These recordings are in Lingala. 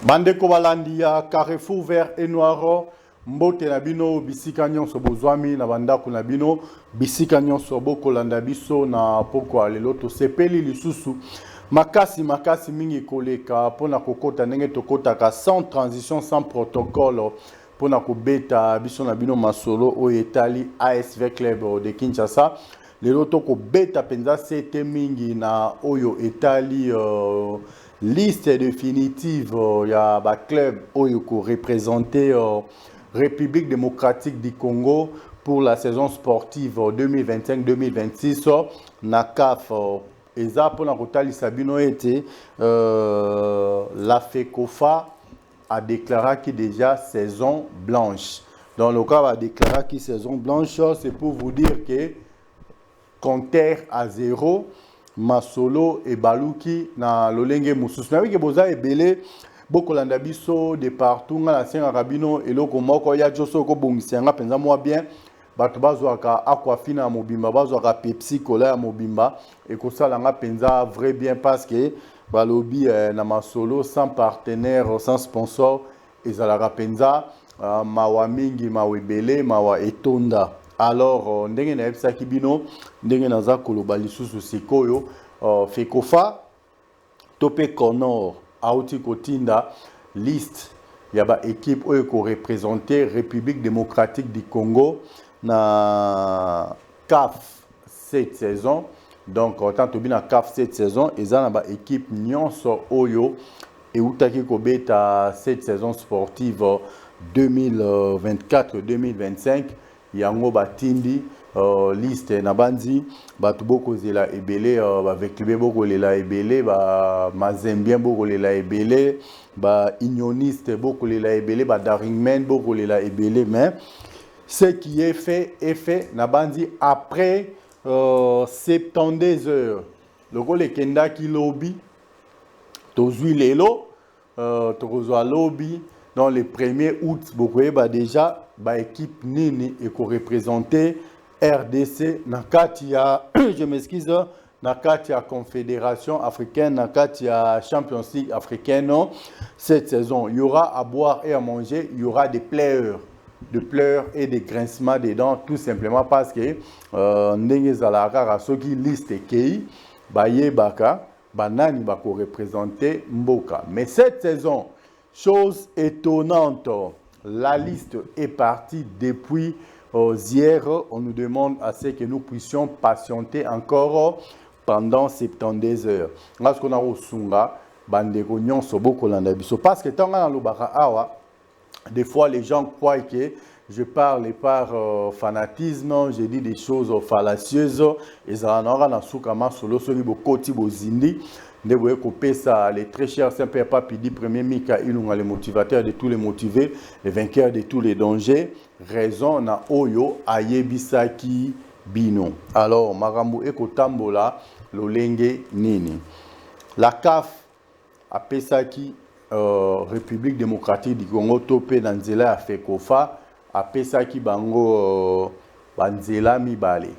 Bande Kobalandia, Carrefour vert et noir, Mbote Nabino, Bissikanyon Sobozwami, Nabanda Kunabino, Bissikanyon Sobo Kolanda Biso, na Poko Aleloto, Sepeli Lisusu, Makasi Mingi Koleka, Pona Kokota Nenge Tokota, sans transition, sans protocole, Pona Kobeta, Biso Nabino Masolo, Oyetali, ASV Club de Kinshasa, Leloto Kobeta Penza, Sete Mingi, na Oyo Etali, liste définitive, il y a un club qui représenté République démocratique du Congo pour la saison sportive 2025-2026. Na CAF, et ça pour la Rotali Sabino était la FECOFA a déclaré qu'il déjà saison blanche. Dans le cas a déclaré qu'il saison blanche, c'est pour vous dire que compteur à 0. Masolo et Baluki na lolenge mususu na wiki boza ebele boko landa biso de partout na senga rabino eloko moko ya joso ko bongisenga penza moi bien bato bazwaka aquafina mobimba bazwaka Pepsi Cola ya mobimba et ko sala nga penza vrai bien parce que balobi na masolo sans partenaire sans sponsor ezalaka penza mawa mingi mawebele mawa etonda. Alors, ndenge na epsa kibino, ndenge na za koloba lisusu sikoyo, FECOFA, Topé Conor, Aouti Kotinda, liste, yaba équipe oyo ko représenter République démocratique du Congo na CAF cette saison. Donc, tant que na CAF cette saison, et ça na ba équipe nyonso oyo et outaki kobeta cette saison sportive 2024-2025. Yango batindi liste na bandi batu boko zela ebele avec le boko lela ebele ba mazembien boko lela ebele ba unioniste boko lela ebele ba daringmen boko lela ebele mais ce qui est fait na bandi après 72 heures le gole kenda ki lobby tozui lelo tokozwa lobby dans le 1er août bokoye ba déjà ba équipe nini et ko représenter RDC Nakatia je m'excuse Nakatia Confédération africaine Nakatia Champions League africaine cette saison il y aura à boire et à manger il y aura des pleurs et des grincements des dents tout simplement parce que ndenge zalaka soki liste kei baye baka banani bako représenter mboka mais cette saison chose étonnante. La liste est partie depuis hier. On nous demande à ce que nous puissions patienter encore pendant 72 heures. Parce qu'on a reçu bandeko nyonso boko landa biso parce que tant na lobaka awa des fois les gens croient que je parle par fanatisme, je dis des choses fallacieuses et ça n'aura na soukama solo soli bokoti bozindi. Les très chers Saint-Père Pidi, premier Mika Ilunga, les motivateurs de tous les motivés, les vainqueurs de tous les dangers, raison na Oyo, Ayebisaki Bino. Alors, Marambu Eko Tambola, Lolenge Nini. La CAF a Pesaki, République démocratique du Congo, Topé Nanzela FECOFA, a Pesaki Bango Banzela Mibale.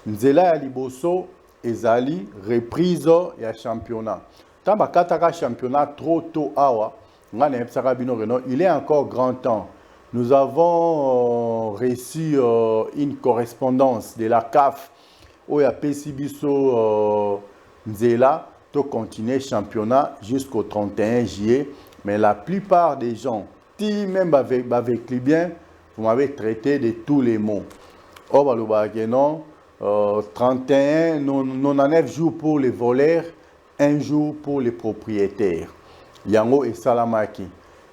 Nzela ya Liboso, ezali reprise ya championnat. Tamba kataka championnat trop tôt awa, ngana epsaka bino reno, il est encore grand temps. Nous avons reçu une correspondance de la CAF où il y a Pesibiso Nzela to continuer championnat jusqu'au 31 juillet, mais la plupart des gens, même avec les biens, vous m'avez traité de tous les mots. Oh bah non. 31, 99 jours pour les voleurs, 1 jour pour les propriétaires. Yango et Salamaki.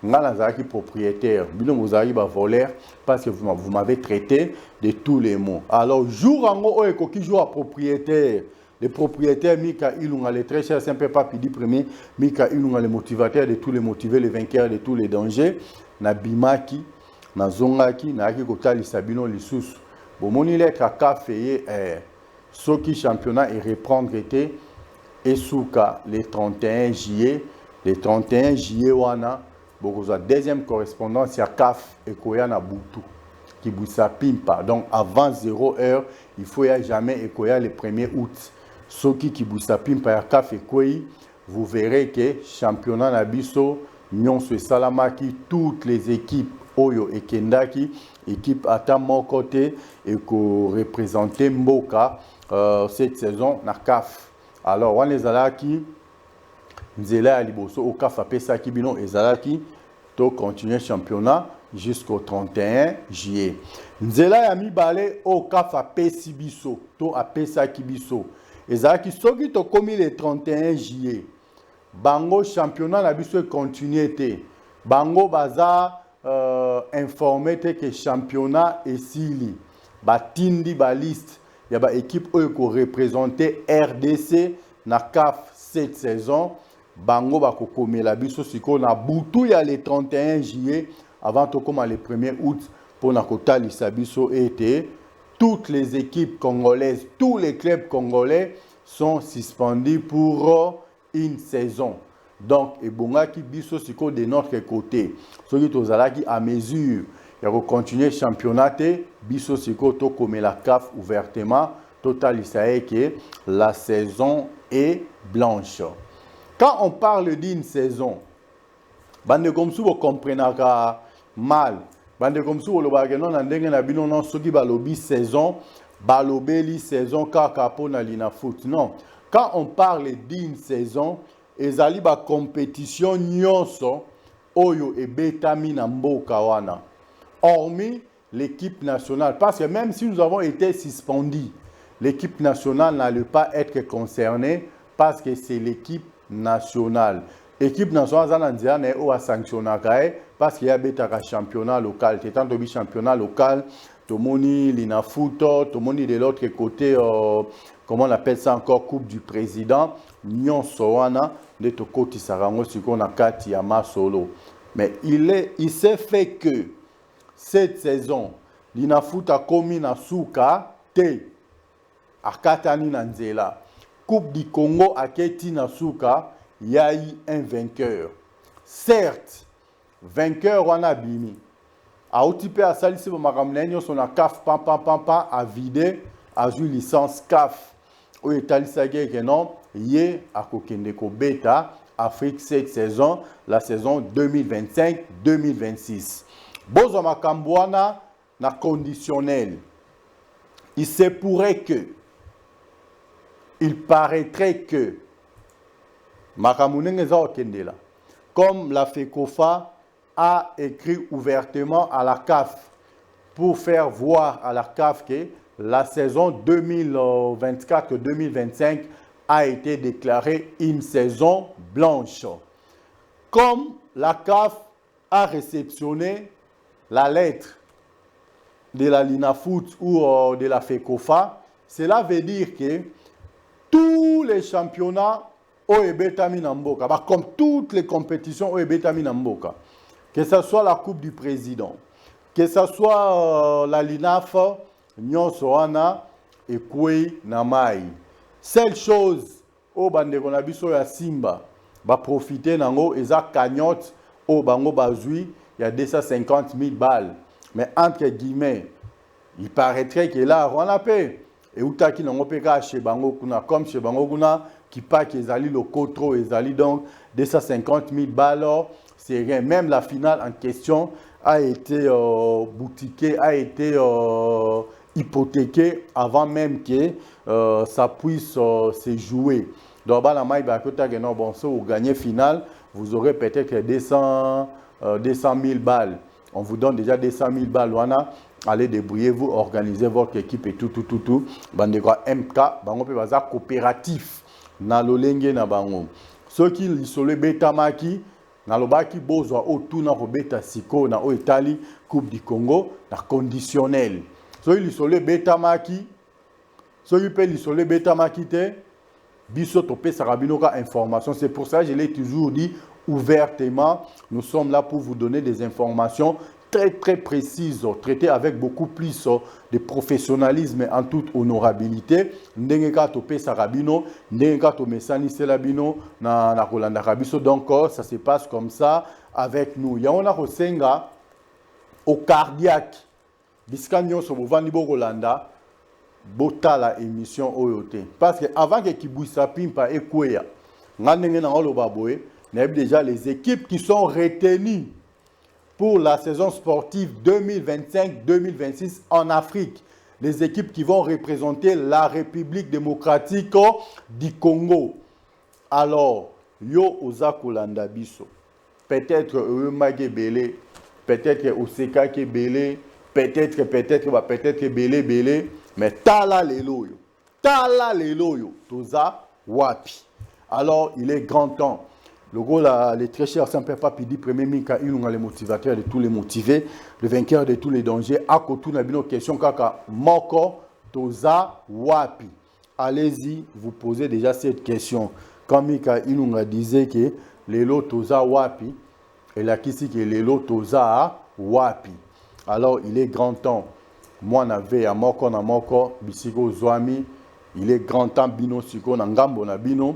Ngana zaki propriétaire, bino mozari ba voleur parce que vous m'avez traité de tous les mots. Alors jour ango o ekoki jour à propriétaire. Les propriétaires Mika Ilunga les très chers Saint-Père Pidi premier, Mika Ilunga les motivateurs de tous les motivés, les vainqueurs de tous les dangers, na bimaki, na zongaki, na aki kotali sabino lisusu. Bomoni lettre à café ce qui championnat et reprendre était et souka le 31 juillet wana bokozwa deuxième correspondance à CAF et koyana butu qui boussa pimpa donc avant 0 heure il faut y jamais et koya le 1er août ce qui boussa pimpa à CAF et koyi vous verrez que championnat na biso nyonso esalamaki, toutes les équipes oyo ekendaki, équipe ata mon côté et ko représenter Mboka cette saison na CAF. Alors on les alaki nzela ya liboso au CAF apesaki bino ezalaki to continuer championnat jusqu'au 31 juillet. Nzela ya mibale au CAF apesi biso to apesaki biso ezalaki soki to komi le 31 juillet. Bango championnat na biso continuer te. Bango baza informé que championnat esili. Batindi ba liste ya ba équipe oyo ko représenter RDC na CAF cette saison. Bango ba ko komela biso siko na butu ya le 31 juillet avant to koma le 1er août pour na kotalisa biso été. Toutes les équipes congolaises, tous les clubs congolais sont suspendus pour une saison. Donc, et bongaki biso siko de notre côté. Soki tozalaki à mesure ya ko continuer championnat biso siko to comme la CAF ouvertement total que la saison est blanche. Quand on parle d'une saison, bande comme si vous comprenez mal, bande comme si vous le voyez non ndenge na bino non soki balobi saison, balobeli saison kaka pona lina foot. Non, quand on parle d'une saison, ezali ba compétition nyonso oyo ebetami na mboka wana. Hormis l'équipe nationale, parce que même si nous avons été suspendus, l'équipe nationale n'allait pas être concernée parce que c'est l'équipe nationale. L'équipe nationale a sanctionné parce qu'il y a un championnat local. C'est un championnat local, tout le monde l'inafoot, tout le monde de l'autre côté, comment on appelle ça encore, Coupe du Président. Nyon Soana, de Tokoti Sarango, ce qu'on a Kati Yama Solo. Mais il s'est fait que cette saison, l'inafoot a commis na Souka, te, a Katani Nanzela. Coupe du Congo a Keti Nasuka, il y a eu un vainqueur. Certes, vainqueur wana bimi. A otipe a salisi makamnenyo son a CAF pam a vidé a joué licence CAF. O etalisage que non, yé a kokende ko beta Afrique cette saison, la saison 2025-2026. Bozo makambwana na conditionnel. Il se pourrait que il paraîtrait que comme la FECOFA a écrit ouvertement à la CAF pour faire voir à la CAF que la saison 2024-2025 a été déclarée une saison blanche. Comme la CAF a réceptionné la lettre de la Linafoot ou de la FECOFA, cela veut dire que tous les championnats Oebetami Namboka, comme toutes les compétitions Oebetami Namboka, que ce soit la Coupe du Président, que ce soit la LINAF, Nyon Soana et Koué Namai. Seule chose, au Bandegonabiso ya Simba, va profiter nango eza cagnotte au Bango Bazui, il y a 250 000 balles. Mais entre guillemets, il paraîtrait que là, on a payé. Et outaki nango peka chez Bango Kuna, comme chez Bango Kuna, qui pas qu'ils allaient le cotro, ils allaient donc 250 000 balles, c'est rien. Même la finale en question a été boutiquée, a été hypothéquée avant même que ça puisse se jouer. Donc, la maille, bon, si vous gagnez finale, vous aurez peut-être 200 000 balles. On vous donne déjà 200 000 balles. Allez débrouiller-vous, organisez votre équipe et tout. Bandegwa MK, bango pe baza coopératif. Na lolenge na bango. Ceux qui lisole betamaki, na lobaki bozwa otu na robeta siko na o Italie Coupe du Congo na conditionnel. Ceux qui lisole betamaki, ceux qui pe lisole betamaki te, biso topé sarabinoka information. C'est pour ça que je l'ai toujours dit ouvertement, nous sommes là pour vous donner des informations très précises, traitées avec beaucoup plus de professionnalisme et en toute honorabilité. Ndengeka topé sarabino, ndengeka to mesani selabino na Rolanda Rabiso. Donc ça se passe comme ça avec nous. Il y a on a resenga au cardiaque. Biskanyo so bovandi bo Rolanda bota la émission oyote. Parce que avant que Kibouissa Pimpa ekweya, ngandenge na oloba boye déjà les équipes qui sont retenues pour la saison sportive 2025-2026 en Afrique. Les équipes qui vont représenter la République démocratique du Congo. Alors, yo oza kolanda biso. Peut-être Eumage Belé, peut-être Oseka Belé, peut-être Belé, mais tala lelo yo, toza wapi. Alors, il est grand temps. Le gros, les très chers Saint-Père Pidi, premier Mika, il nous a les motivateurs de tous les motivés, le vainqueur de tous les dangers. À côté, nous avons une question kaka moko toza wapi. Allez-y, vous posez déjà cette question. Quand Mika, il nous a disait que lelo toza wapi, et là qui que lelo toza wapi. Alors, il est grand temps. Moi, n'avais à moko na moko, bisiko zwami. Il est grand temps bino siko na ngambo na bino.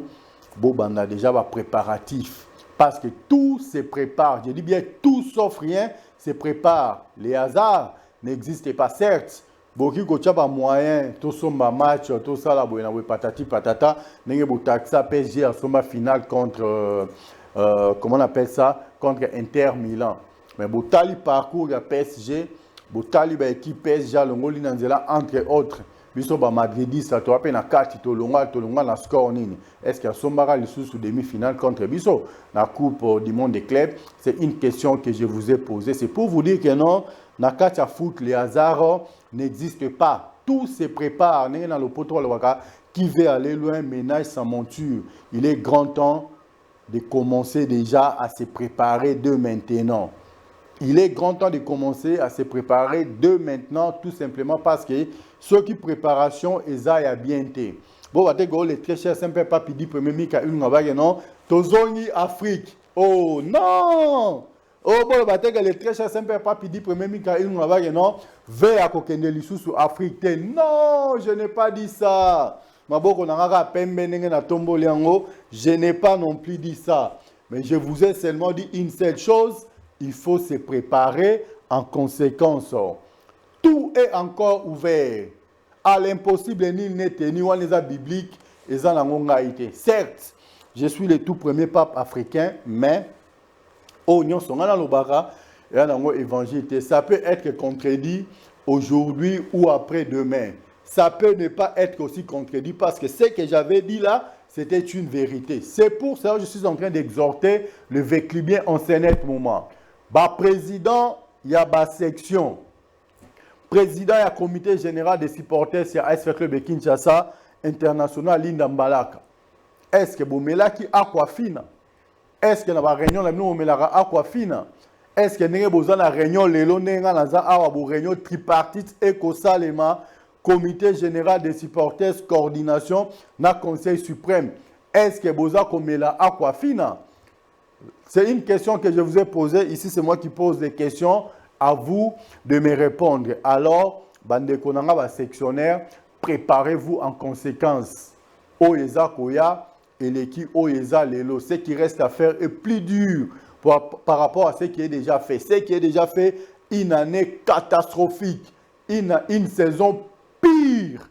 Bon, on a déjà un préparatif. Parce que tout se prépare. Je dis bien tout sauf rien se prépare. Les hasards n'existent pas, certes. Beaucoup de choses moyen, tout ça match, tout ça là, patati patata, n'engé botaxa PSG à son finale contre comment on appelle ça, contre Inter Milan. Mais botali parcours de PSG, botali ba équipe PSG l'ongoli nanzela entre autres. Biso ba madridista to appelle na kati to longa na score nini. Est-ce qu'il y a sombara le sous demi-finale contre Biso la Coupe du monde des clubs? C'est une question que je vous ai posée. C'est pour vous dire que non, na kati ya foot les hasards n'existent pas. Tout se prépare. Dans le poteau qui veut aller loin ménage sa monture. Il est grand temps de commencer déjà à se préparer de maintenant. Il est grand temps de commencer à se préparer de maintenant, tout simplement parce que ce qui préparation est à bien été. Bon, les très chers Saint-Père Papi dit premier Mika une non, Tozoni Afrique. Oh non! Oh bon, les très chers Saint-Père Papi dit premier Mika une non, vers à kokende lisusu Afrique. Non, je n'ai pas dit ça. Je n'ai pas non plus dit ça. Mais je vous ai seulement dit une seule chose. Il faut se préparer en conséquence. Tout est encore ouvert. À l'impossible, nul n'est tenu. On les a bibliques et ça n'a été. Certes, je suis le tout premier pape africain, mais on sont dans le bara et dans l'évangile. Ça peut être contredit aujourd'hui ou après-demain. Ça peut ne pas être aussi contredit parce que ce que j'avais dit là, c'était une vérité. C'est pour ça que je suis en train d'exhorter le véclibien en ce net moment. Président, il y a une section. Président, il y a un comité général des supporters sur AS Club de Kinshasa International Linda Mbalaka. Est-ce que vous mettez Aquafina? Est-ce que dans la réunion, vous mettez Aquafina? Est-ce que vous avez une réunion, une réunion tripartite et Kosalema, comité général des supporters, coordination, na conseil suprême? Est-ce que vous avez Aquafina? C'est une question que je vous ai posée. Ici, c'est moi qui pose des questions. À vous de me répondre. Alors, bande konanga sectionnaire, préparez-vous en conséquence. Oyeza Koya et l'équipe Oyeza Lelo. Ce qui reste à faire est plus dur par rapport à ce qui est déjà fait. Ce qui est déjà fait, une année catastrophique. Une saison pire.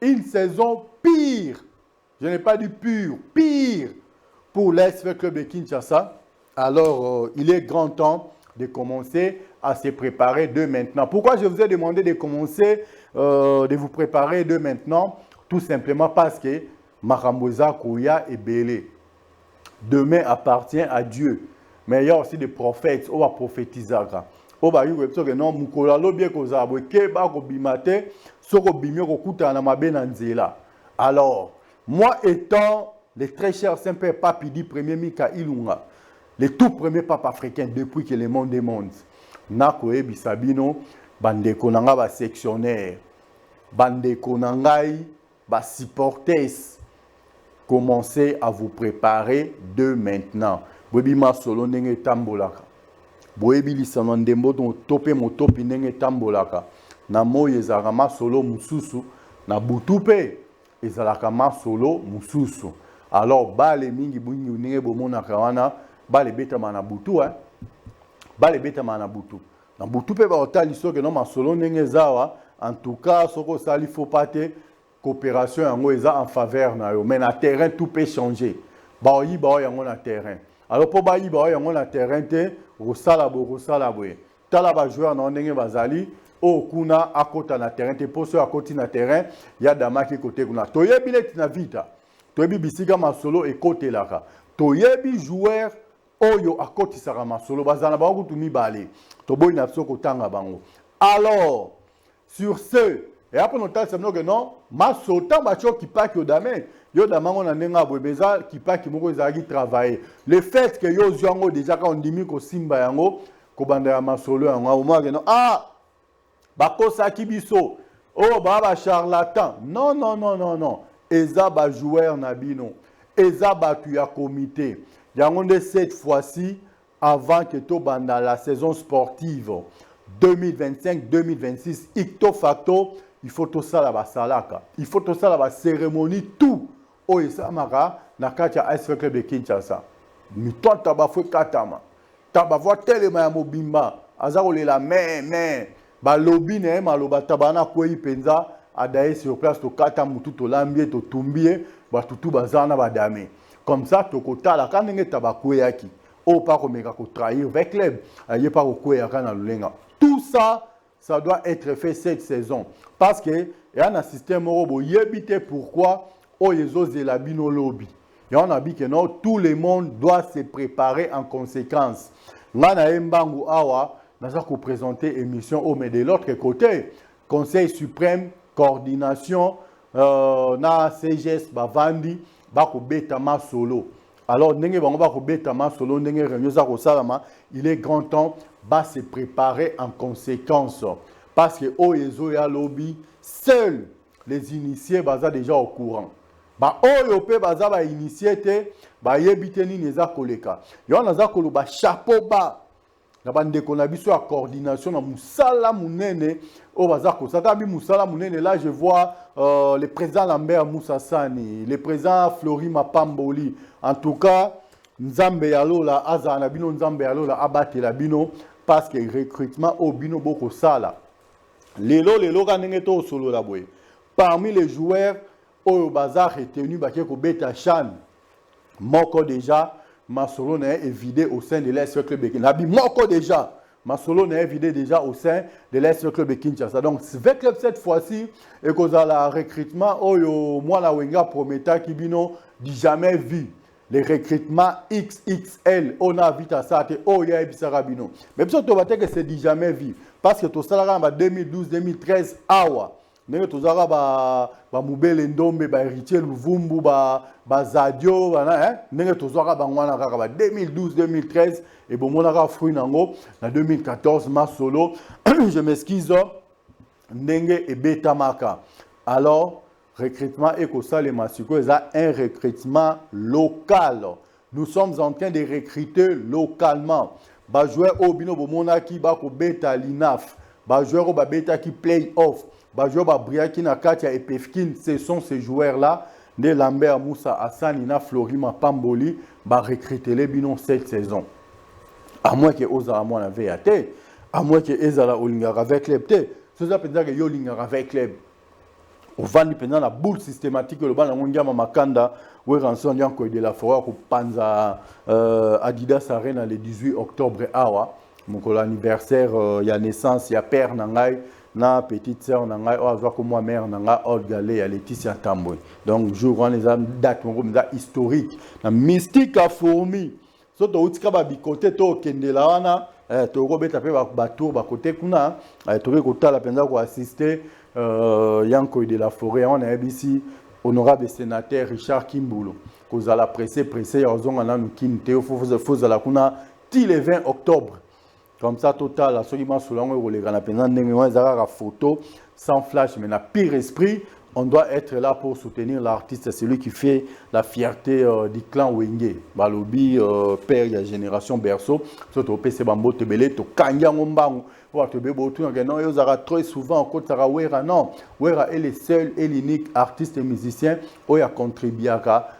Une saison pire. Je n'ai pas dit pure, pire. Pour l'AS Club de Kinshasa, alors il est grand temps de commencer à se préparer de maintenant. Pourquoi je vous ai demandé de commencer, de vous préparer de maintenant? Tout simplement parce que Maramboza Kouya est belé. Demain appartient à Dieu. Mais il y a aussi des prophètes, on va prophétiser. On va dire que non, Mukola lobie koza boke ba ko bimate, soko bimio ko kuta na mabena nzela. Alors, moi étant le très cher Saint-Père Papidi, premier Mika Ilunga, le tout premier pape africain depuis que le monde est monde. Nakoe Bisabino, bande konanga ba sectionnaire, bande konangai ba supporters, commencez à vous préparer de maintenant. Bobi ma solo nenge tambolaka. Boebi lisano ndembo don tope motopi nenge tambolaka. Na moye zarama solo mususu, na butupe ezalaka ma solo mususu. Alors, bale mingi bungi unenge bomona kawana, bale beta mana butu, bale beta mana butu. Na butu pe ba otali soke non ma solo nenge zawa, en tout cas, soko sali faut pas te coopération yango eza en faveur na yo. Mais na terrain tout peut changer. baoyi baoyi yango na terrain. Alors pour baoyi baoyi yango na terrain te rosala boye. Tala ba joueur na ndenge bazali o kuna akota na terrain te poso akoti na terrain ya dama ki côté kuna. Toyebi net na vita. Toyebi bisika masolo e côté laka. Toyebi joueur oyo akoti saka masolo bazana bango tumi bale. Toboyi na biso kotanga bango. Alors sur ce et après notal c'est que non masota bacho ki pa ki odame yo damango na nenga bwebeza ki pa ki moko ezaki travailler. Le fait que yo zwango déjà quand on dimi ko simba yango ko banda ya masolo yango au moins que non bakosa kibiso oh ba charlatan non eza ba joueur na bino eza batu ya comité yango nde cette fois-ci avant que to banda la saison sportive 2025-2026 icto facto il faut tout ça la basalaka il faut tout ça la cérémonie tout o esamaka na kati ya AS Club de Kinshasa mito tabafwe katama tabavwa telema ya mobimba azakolela mais balobi ne maloba tabana kwei penza adaye sur place to kata mutu to lambie to tumbie batutu bazana badame comme ça to kotala kanenge tabakweyaki o pas komeka ko trahir avec club aye pas ko kweyaka na lulenga tout ça ça doit être fait cette saison parce que il y a un système robo yebite pourquoi o yezo zela bino lobby et on a dit que non tout le monde doit se préparer en conséquence ngana embangu awa nous allons présenter émission mais de l'autre côté Conseil suprême coordination na CGS bavandi bako betama solo alors ndenge bango bako betama solo ndenge réunion za ko salama il est grand temps ba se préparer en conséquence parce que oyezo ya lobby seuls les initiés baza déjà au courant ba oyo pe baza ba initié te ba yebite ni neza koleka yo naza koloba chapeau ba na bandeko na biso ya coordination na musala munene o baza ko sata bi musala munene là je vois le président Lambert Moussa Sani le président Flori Mapamboli en tout cas nzambe yalola azana bino nzambe yalola abatela bino parce que recrutement au bino boko sala lelo kanenge to solo la boye parmi les joueurs oyo baza retenu baké ko beta chan moko déjà Masolo n'est évidé au sein de l'Est Club de Kinshasa. Moko déjà. Masolo n'est évidé déjà au sein de l'Est Club de Kinshasa. Donc, avec club cette fois-ci, et qu'on a le recrutement, moi la Wenga prometta qui bino dit jamais vu. Les recrutements XXL, on a vite à ça, oh ya ebisara bino. Mais bien sûr, tu vas dire que c'est dit jamais vu. Parce que tout ça là, en 2012-2013, awa. Nenge tozaka ba mubele ndombe ba héritier Luvumbu ba Zadio bana nenge tozaka bangwana kaka ba 2012 2013 et bon monaka fruit nango na 2014 masolo je m'excuse ndenge et beta maka alors recrutement ekosale masiko eza un recrutement local nous sommes en train de recruter localement ba joueur obino bomonaki ba ko beta linaf ba joueur ba beta ki play off Bajoba Briaki na Katia et Pefkin, ce sont ces joueurs-là, de Lambert Moussa Hassan, Ina Florima Pamboli, va recruter les binons cette saison. À moins que Oza à moi la VAT, à moins que Ezala Olinga avec les P. C'est ça peut dire que Yolinga avec les. Au vent pendant la boule systématique, le ban à Mongama Makanda, où est rançon de la forêt, au Panza Adidas Arena le 18 octobre Awa. Mon anniversaire, il y a naissance, il y a père Nangai. Na petite sœur nanga o azwa ko moi mère nanga Aude Galé ya Laetitia Tamboy donc jour on les a date mon comme historique na mystique a fourmi so to utika ba bikote to kendela wana to robeta pe ba tour ba côté kuna to ko tala penza ko assister Yanko de la Forêt on a ici honorable sénateur Richard Kimbulo ko za la pressé ya ozonga na nukinte faut za la kuna ti le 20 octobre. Comme ça, total, à ce qui m'a soulangé, les gars, photo, sans flash, mais n'a pire esprit, on doit être là pour soutenir l'artiste, c'est lui qui fait la fierté du clan Wenge. Balobi, père, il y a génération berceau, surtout au PC Bambo, Tebele, to Kanya Ngombangu, ou à Tebebo, tout le non, ils aura très souvent, en côte Sara Wera, non, Wera est le seul et l'unique artiste et musicien où il a contribué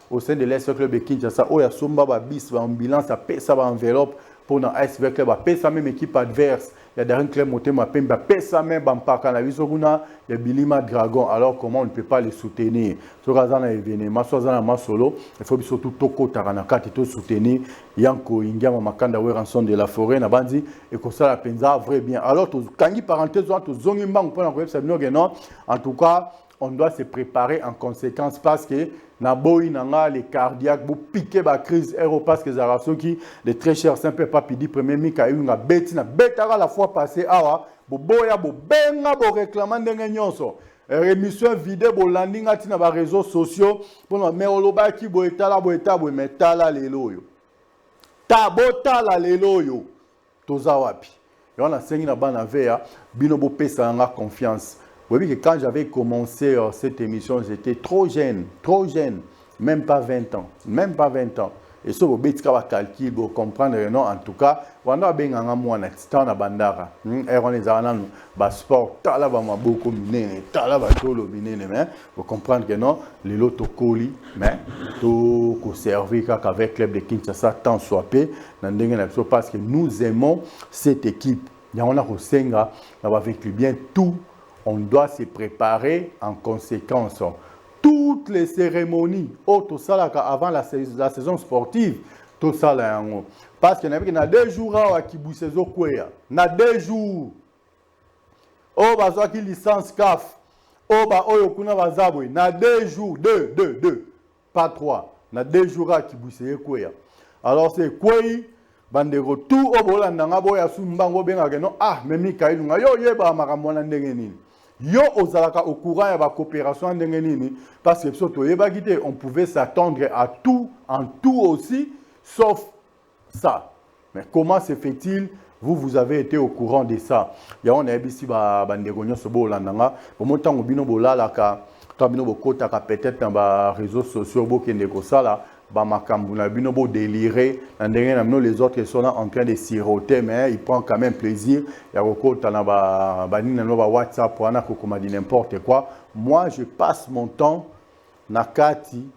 au sein de l'Est Club de Kinshasa, où il y a Somba, bis, ambulance, ça enveloppe. pour na ASV Club pesa même équipe adverse il y a derrière club Motema Pembe pesa même bampaka na biso kuna ya Bilima Dragon alors comment on ne peut pas les soutenir so kazana événement so kazana masolo il faut surtout toko tarana kati to soutenir yanko ingama makanda we ranson de la forêt na bandi et que ça la penza vrai bien alors to kangi parenthèse to zongi mbang pour na ko ça non en tout cas on doit se préparer en conséquence parce que na boy nanga les cardiaques bu piquer ba crise aéro parce que zaraso qui de très cher simple papidi premier mika une beti na betara la fois passée awa bo boya bo benga bo réclamant ndenge nyonso émission vidéo bo landing ati na ba réseaux sociaux pour na me oloba ki bo etala bo metala lelo yo tabota la lelo yo toza wapi yo na sengi na bana veya bino bo pesa nga confiance. Oui, que quand j'avais commencé cette émission, j'étais trop jeune, même pas 20 ans, même pas 20 ans. Et ça, vous pouvez calculer, vous comprendre, non, en tout cas, on a bien un mois, on a bandara, on est en sport, tala va beaucoup miner, tala va tout le miner, mais vous comprenez que non, les lots colis, mais tout conservé qu'avec club de Kinshasa, tant soit paix, parce que nous aimons cette équipe. Il y a un Rosenga, avec lui bien tout. On doit se préparer en conséquence. Toutes les cérémonies, tout ça avant la saison sportive, tout ça là. Parce qu'il y a 2 jours à Kibusezo Kwea. Il y a 2 jours. Oh, bah, qui licence CAF. Oh, bah, oh, yokuna bazabwe. Il y a 2 jours. 2. Pas 3. Il y a 2 jours à Kibusezo Kwea. Alors, c'est quoi? Bandero tout au bolanda ngabo ya sumbango benga no ah memi kailunga yo yeba makamwana ndenge nini yo ozalaka au courant ya ba coopération ndenge nini parce que surtout yeba gité on pouvait s'attendre à tout en tout aussi sauf ça mais comment se fait-il vous avez été au courant de ça ya on a ici ba bandero nyoso bolanda nga au montango bino bolala ka to bino bokota ka peut-être dans ba réseaux sociaux bokende ko sala ba makambu na bino bo délirer les autres sont là en train de siroter mais ils prennent quand même plaisir ya kokota na ba nina no ba WhatsApp wana ko dit n'importe quoi moi je passe mon temps na kati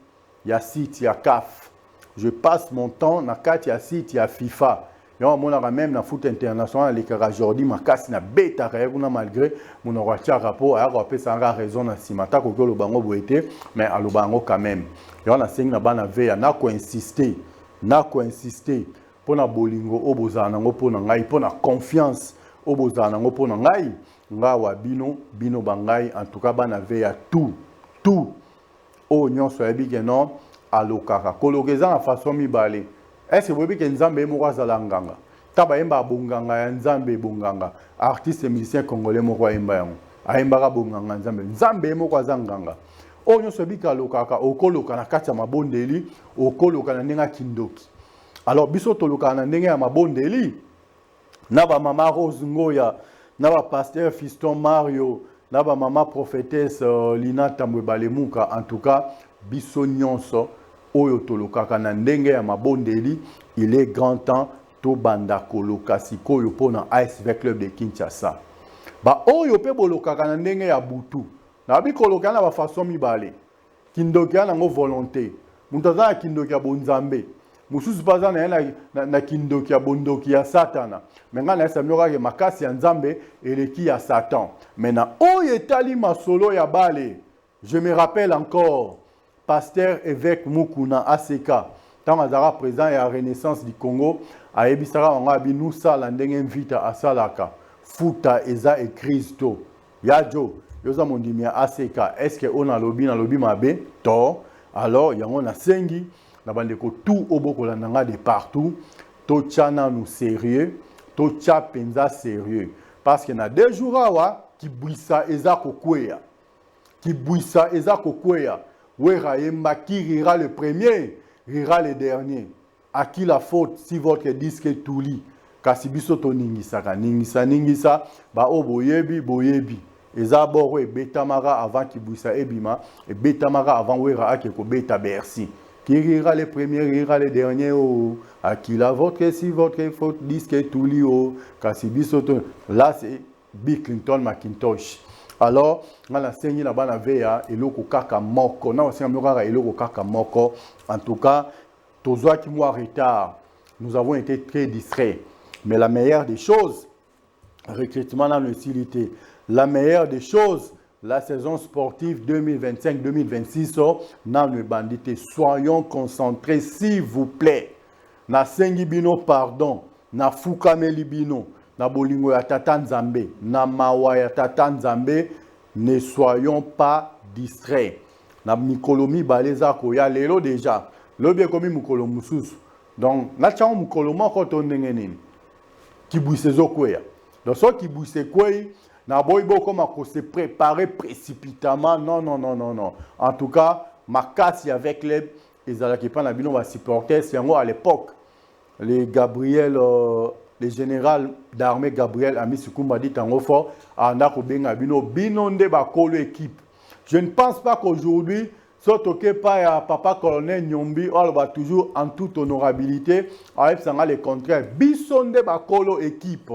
ya site ya CAF je passe mon temps na kati ya site ya FIFA yo mona même na foot international les kara Jordi makasi na beta kuna malgré mon roatia rapport a rappelé ça a raison na simata ko lo bango boete mais a lo bango quand même yo na sengi na bana veya na ko insister pona bolingo obozana ngo pona ngai pona confiance obozana ngo pona ngai ngawa bino bangai en tout cas bana veya tout o nyonso yebi ke non alokaka kologeza na façon mibale. Est-ce que vous voyez que Nzambe est mort à l'anganga? Tabayemba bonganga, Nzambe bonganga. Artiste et musicien congolais mort à Embayang. Aembara bonganga Nzambe. Nzambe est mort à l'anganga. O nyo sobi ka lokaka okoloka na kati ya mabondeli okoloka na ndenga kindoki. Alors biso toloka na ndenga ya mabondeli na ba mama Rose Ngoya, na ba pasteur Fiston Mario, na ba mama prophétesse Lina Tambwe Balemuka en tout cas biso nyonso oyo tolokaka na ndenge ya mabondeli il est grand temps to banda koloka sikoyo pona ASV Club de Kinshasa ba oyo pe bolokaka na ndenge ya butu na bi koloka na ba façon mibale kindoki na ngo volonté muntaza na kindoki ya bonzambe mususu baza na kindoki ya bondoki ya satana menga na samyoka ke makasi ya nzambe eleki ya satan mena oyo etali masolo ya bale je me rappelle encore pasteur évêque Mukuna ACK tant azara présent et à Renaissance du Congo a ebisara nga binu sala ndenge invita asalaka futa eza et Christo yajo yoza mondimia ACK est-ce que on a lobby mabe to alors yango na sengi na bandeko tout obokola nanga de partout to chana nous sérieux to cha penza sérieux parce que na 2 jours awa ki buisa eza kokwea Weraemba qui rira le premier, rira le dernier. À qui la faute si votre disque est tout lit? Kasibiso to ningisa, ba o boyebi. Eza borwe betamara avant qui bouissa ebima, et betamara avant wera akeko beta bersi. Qui rira le premier, rira le dernier, oh. À qui la votre si votre faute disque est tout lit, oh. Kasibiso to. Là c'est Bill Clinton Macintosh. Alors, on a enseigné là-bas la veille et le kaka moko. On a enseigné là-bas et le kaka moko. En tout cas, tous ceux qui m'ont retard. nous avons été très distraits. Mais la meilleure des choses, recrutement dans l'utilité, la meilleure des choses, la saison sportive 2025-2026, dans le bandité. Soyons concentrés, s'il vous plaît. Na sengi bino pardon, na fukameli bino, na bolingo ya tata Nzambe, na mawa ya tata Nzambe, ne soyons pas distraits. Na mikolo mibale za koya lelo déjà. Lobi komi mukolo mususu. Donc, na tchango mukolo moko to ndenge nini. Kibwise zo kweya. Donc, so kibwise kwei, na boibo koma ko se préparer précipitamment. Non, non, non, non, non. En tout cas, ma casse avec les ezalaki pa na bino ba supporters yango à l'époque. Les Gabriel, les généraux d'armée Gabriel Amisukumba dit en fort, anda ko benga bino binonde ba kolo équipe. Je ne pense pas qu'aujourd'hui, surtout que pas papa colonel Nyombi, on va toujours en toute honorabilité, avec ça les contraires, bisonde bakolo équipe.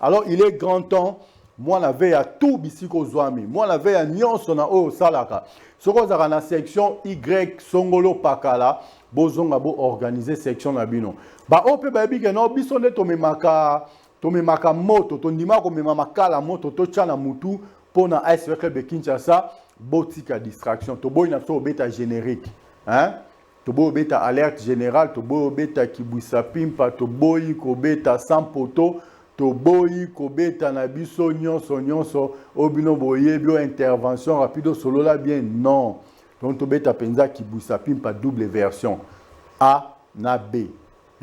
Alors il est grand temps, moi la veille à tout bisiko zwami, moi la veille à nyonso na o salaka. Soko za na section Y Songolo Pakala, bozonga bo organiser section na bino. Ba ope ba bi ke no bisonde to memaka moto, to ndima ko mema makala moto to chana mutu pona AS Club Kinshasa. Botika distraction, to boy na so beta générique, hein? To boy beta alerte générale, to boy beta kibwisa pimpa, to boy ko beta sans poto, to boy ko beta na biso nyonso obino boye bio intervention rapido solo la bien non. Donc to beta penza kibwisa pimpa double version A na B.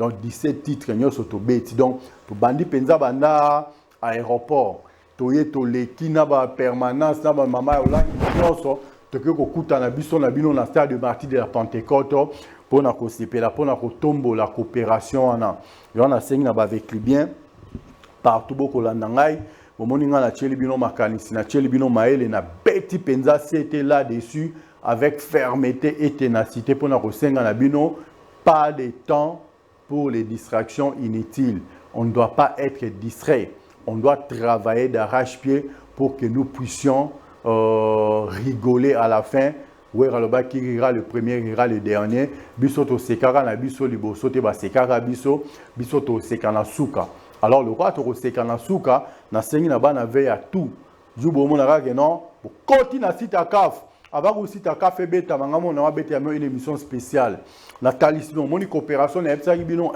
Donc 17 titres nyonso to beti. Donc to bandi penza banda aéroport. Toye to leki na ba permanence na ba mama ola nyonso to ke ko kuta na biso na bino na stade de martyr de la Pentecôte pour na ko sepela pour na ko tombo la coopération ana yo na sengi na ba avec bien partout boko la ngai momoni nga na tcheli bino makanisi na tcheli bino maele na beti penza c'était là dessus avec fermeté et ténacité pour na ko senga na bino pas de temps pour les distractions inutiles. On ne doit pas être distrait. On doit travailler d'arrache-pied pour que nous puissions rigoler à la fin. Oueraloba qui rira le premier, rira le dernier. Bisoto sekara na biso liboso te ba sekara biso, bisoto sekana suka. Alors le roi to sekana suka na sengi na bana veille à tout. Jubo mona ka que non, koti na site akaf. Avant que site akaf beta mangamo na beta une émission spéciale. Na talisman moni coopération na epsa bino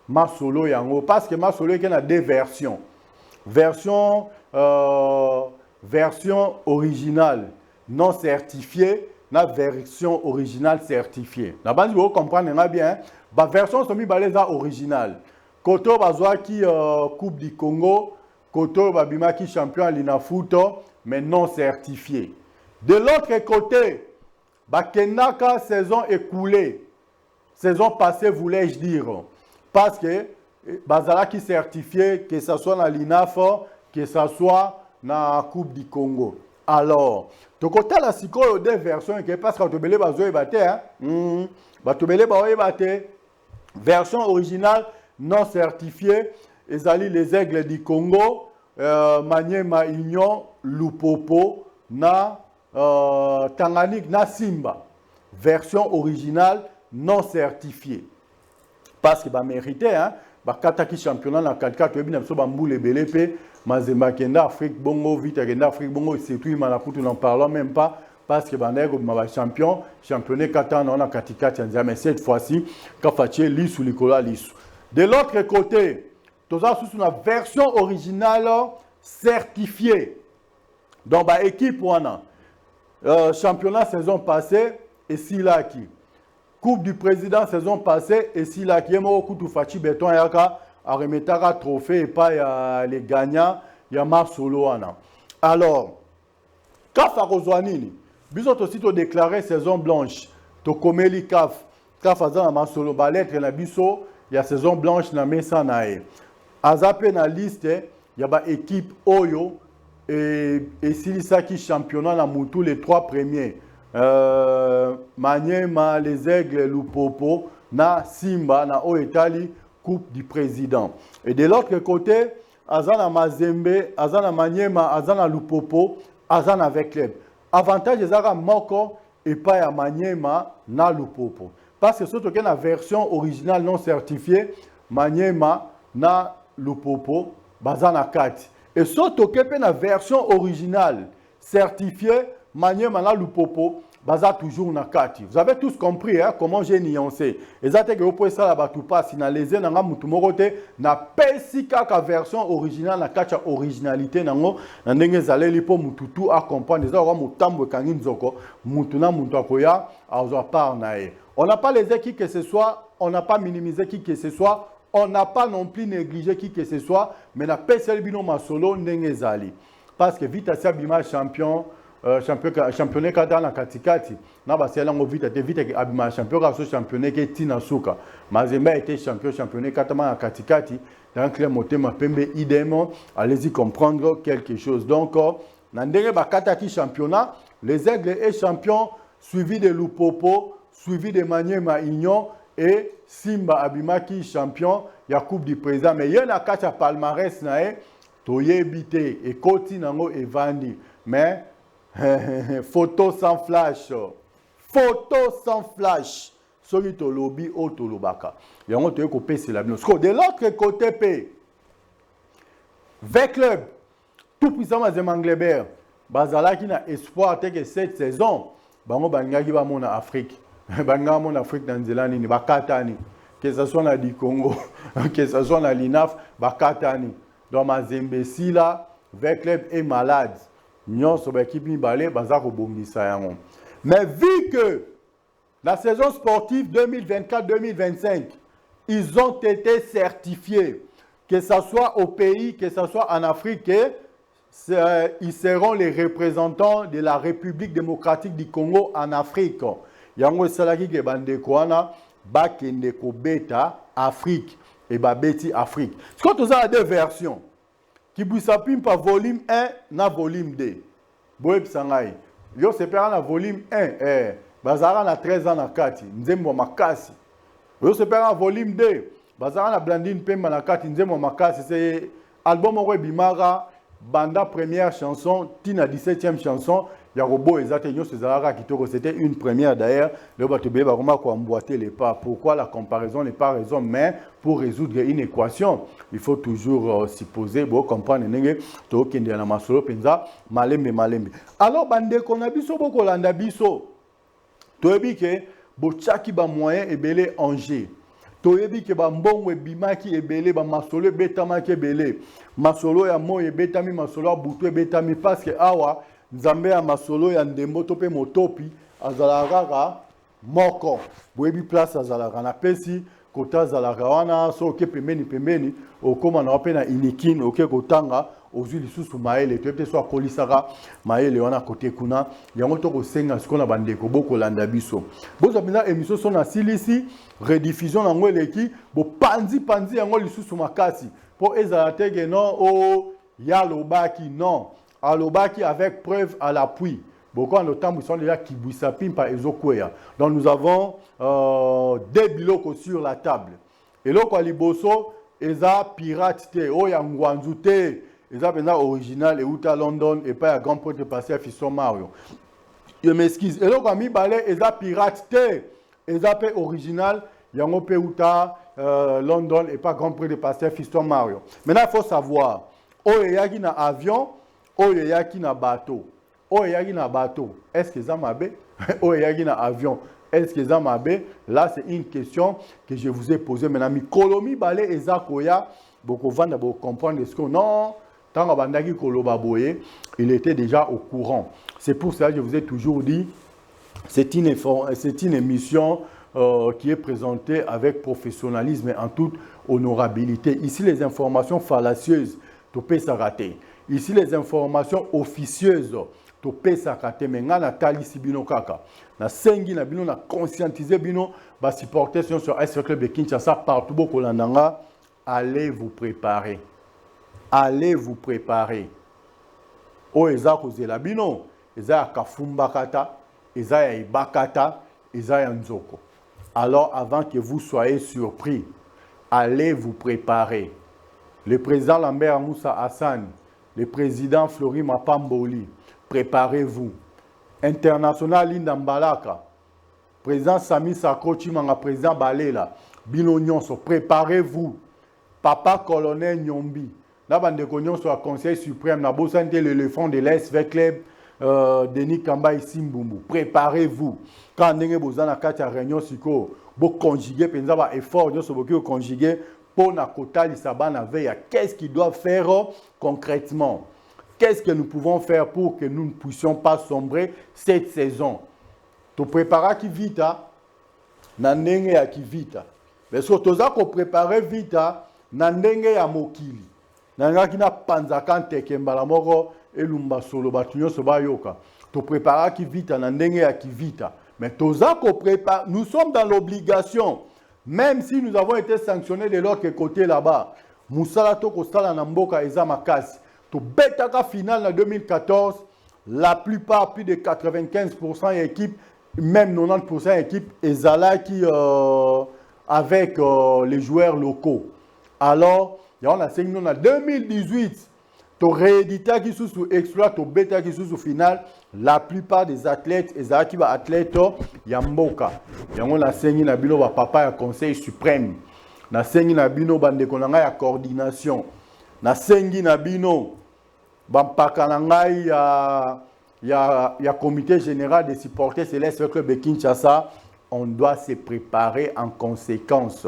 ma solo yango parce que ma solo est a deux versions. Version originale non certifiée, la version originale certifiée. La base, vous comprenez bien, la version originale. Koto bazwa qui Coupe du Congo, Koto babima qui champion à l'Inafuto, mais non certifié. De l'autre côté, Bakenaka saison écoulée, saison passée voulais-je dire, parce que Bazala qui certifié, que ce soit dans l'INAFO, que ce soit dans la Coupe du Congo. Alors, de côté la psycho des versions qui parce que tu belé bazoé baté version originale non certifiée, les aigles du Congo, Maniema Union, Lupopo, na Tanganyika, na Simba. Version originale non certifiée. Parce que mérité hein. Bakataki championnat na 4-4 webi na biso bamboule ebele pe mazemba kenda Afrique bongo vite kenda Afrique bongo surtout malakutu n'en parlons même pas parce que bandeko ma champion championné 4 ans on a katikati ndia mais cette fois-ci kafatie lisu likola lisu. De l'autre côté, toza sous une version originale certifiée. Donc ba équipe wana championnat saison passée et si là qui Coupe du président saison passée et si la qui est mort au Fachi Béton yaka a remettre un trophée et pas les gagnants il y a Marsolo ana. Alors Kafa Rozwanini biso aussi to déclaré saison blanche to komeli Kafa za Marsolo ba lettre na biso il y a saison blanche na mesa nae azape na liste il y a ba équipe Oyo et Silisa qui championnat na mutu les 3 premiers. Maniema, les aigles, Lupopo, na Simba, na Oetali, Coupe du Président. Et de l'autre côté, Azana Mazembe, Azana Maniema, Azana Lupopo, Azana avec club. Avantage, Azara Moko, et pas à Maniema, na Lupopo. Parce que surtout qu'il y a une version originale non certifiée, Maniema na Lupopo, Bazana Kati. Et surtout qu'il y a une version originale certifiée, Maniema na Lupopo, Baza toujours na Kati. Vous avez tous compris hein, comment j'ai nuancé. Exactement que vous pouvez ça là tout pas si na les na mutumorote na pesika ka version originale na kacha originalité nango na ndenge zaleli po mututu a comprendre ça wa mutambo kangi nzoko mutuna muntu akoya azo part na e. On n'a pas les qui que ce soit, on n'a pas minimisé qui que ce soit, on n'a pas non plus négligé qui que ce soit, mais na pesel bino masolo ndenge zali. Parce que vite à bima championnat dans la katikati na basela ngo vite que abima championnat so championnat que tina suka Mazembe était championnat katama na katikati dans le motema pembe idem allez-y comprendre quelque chose donc na ndenge bakataki championnat les aigles est champion suivi de Lupopo suivi de Maniema Union et Simba abimaki champion ya coupe du président mais yena kacha palmarès na e toyebite et koti nango evandi mais photo sans flash. Photo sans flash. Celui to lobby ou to lobaka. Et on te coupé c'est la binose. De l'autre côté, V Club, tout puissant à Zemanglebert, Bazala qui n'a espoir que cette saison, Bango Bangagi va mon Afrique. Banga mon Afrique dans Zélani, Bakatani. Que ce soit dans le Congo, que ce soit dans l'INAF, Bakatani. Dans ma Zembesi là, V Club est malade. Mais vu que la saison sportive 2024-2025, ils ont été certifiés, que ce soit au pays, que ce soit en Afrique, ils seront les représentants de la République démocratique du Congo en Afrique. Yango salaki ke bande koana bakende ko beta Afrique et babeti Afrique. Ce que tu as deux versions. Qui boussapim par volume 1 na volume 2. Boeb sangai. Yo separa na volume 1 bazara na 13 ans na kati nzembo makasi. Yo separa na volume 2 bazara na Blandine Pemba na kati nzembo makasi c'est album oko bimara banda première chanson tina 17e chanson ya robo ezate nyo sezara kitoko c'était une première d'ailleurs le batube ba koma ko emboîter les pas. Pourquoi la comparaison n'est pas raison mais pour résoudre une équation il faut toujours s'y poser pour comprendre nenge to kende na masolo penza malembe alors bande ko na biso boko landa biso to yebi ke bo chaki ba moyen ebele Angers to yebi ke ba mbongo ebimaki ebele ba masolo betamaki ebele masolo ya moye betami masolo butu betami parce que awa Nzambe ya masolo ya ndembo tope motopi azalaka moko boyebi place azalaka na pesi kota azalaka wana so ke pembeni okoma na wape na inikin oke kotanga ozwi lisusu maele toyebi so akolisaka maele wana kote kuna yango tokosenga siko na bandeko bokolanda biso bozwa mpenza émission so na silisi rediffusion nango eleki bopanzi yango lisusu makasi mpo ezala teke non o ya lobaki non alobaki avec preuve à l'appui. Beaucoup en autant ils sont déjà qui bouissapim par Ezokwea. Donc nous avons des biloko sur la table. Et là quoi liboso eza pirate te o ya ngwanzu te eza bena original et outa London et pas à grand point de passer à Fiston Mario. Je m'excuse. Et là quoi mi balé eza pirate te eza pe original yango pe outa London et pas grand point de passer à Fiston Mario. Maintenant il faut savoir o yaki na avion Oye yaki na bateau. Oye yaki na bateau. Est-ce que ça m'a bé? Oye yaki na avion. Est-ce que ça m'a bé? Là, c'est une question que je vous ai posée. Maintenant, mi kolomi balé ezakoya. Beaucoup vont d'abord comprendre ce que non. Tant que bandaki koloba boye, il était déjà au courant. C'est pour ça que je vous ai toujours dit, c'est une émission qui est présentée avec professionnalisme et en toute honorabilité. Ici, les informations fallacieuses, tu peux s'arrêter. Ici, les informations officieuses, tu peux s'arrêter. Mais na talisi bino kaka. Na sengi na bino na conscientiser bino ba supporter sur S Club de Kinshasa partout beaucoup landanga. Allez vous préparer. Allez vous préparer. O eza kozela bino, eza ya kafumba kata, eza ya ibakata, eza ya nzoko. Alors avant que vous soyez surpris, allez vous préparer. Le président Lambert Moussa Hassan, le président Flori Mapamboli, préparez-vous. International Linda Mbalaka, président Sami Sakro Chimanga, président Balela, bino nyonso, préparez-vous. Papa colonel Nyombi, là bandeko nyonso à conseil suprême, na bosante l'éléphant de l'Est, avec club Denis Kamba ici Mbumbu. Préparez-vous. Quand ndenge bozana kati ya réunion siko, bo conjuguer penza ba effort nyonso boki conjuguer pour na kota lisabana veille. Qu'est-ce qu'ils doivent faire concrètement? Qu'est-ce que nous pouvons faire pour que nous ne puissions pas sombrer cette saison? Tu prépares qui vite, na ndenge ya ki vite. Mais surtout ça qu'on prépare vite, na ndenge ya mokili. Na nga kina panzaka tekembala moko elumba solo batunyo so bayoka. Tu prépares qui vite, na ndenge ya ki vite. Mais tout ça qu'on prépare, nous sommes dans l'obligation. Même si nous avons été sanctionnés de l'autre côté là-bas. Moussala toko sala na mboka eza makasi. Tu betaka finale en 2014, la plupart, plus de 95% équipes, même 90% équipes, ezala qui avec les joueurs locaux. Alors, on a signé en 2018, tu réédité qui sous exploit, tu bêta qui sous finale, la plupart des athlètes, ezala qui va athlètes, yamboka. On a signé na bino papa ya conseil suprême. Na signé na bino bande konanga ya coordination. Na signé na bino bampaka na ngai ya comité général des supporters célestes avec le Kinshasa. On doit se préparer en conséquence.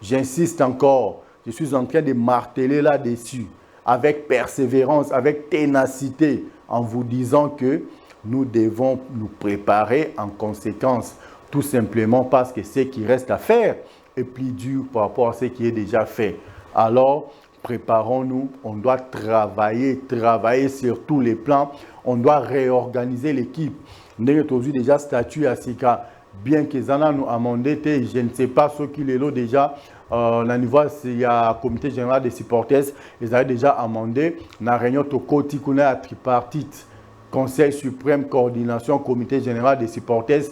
J'insiste encore, je suis en train de marteler là-dessus, avec persévérance, avec ténacité, en vous disant que nous devons nous préparer en conséquence, tout simplement parce que ce qui reste à faire est plus dur par rapport à ce qui est déjà fait. Alors, préparons-nous, on doit travailler sur tous les plans, on doit réorganiser l'équipe. Nous avons déjà statut à Sika. Bien que Zana nous amendé, je ne sais pas ce qu'il est là déjà. Au niveau, il y a un comité général des supporters, ils avaient déjà amendé. Dans la réunion Tokoti, qu'on a tripartite, Conseil suprême, coordination, comité général des supporters.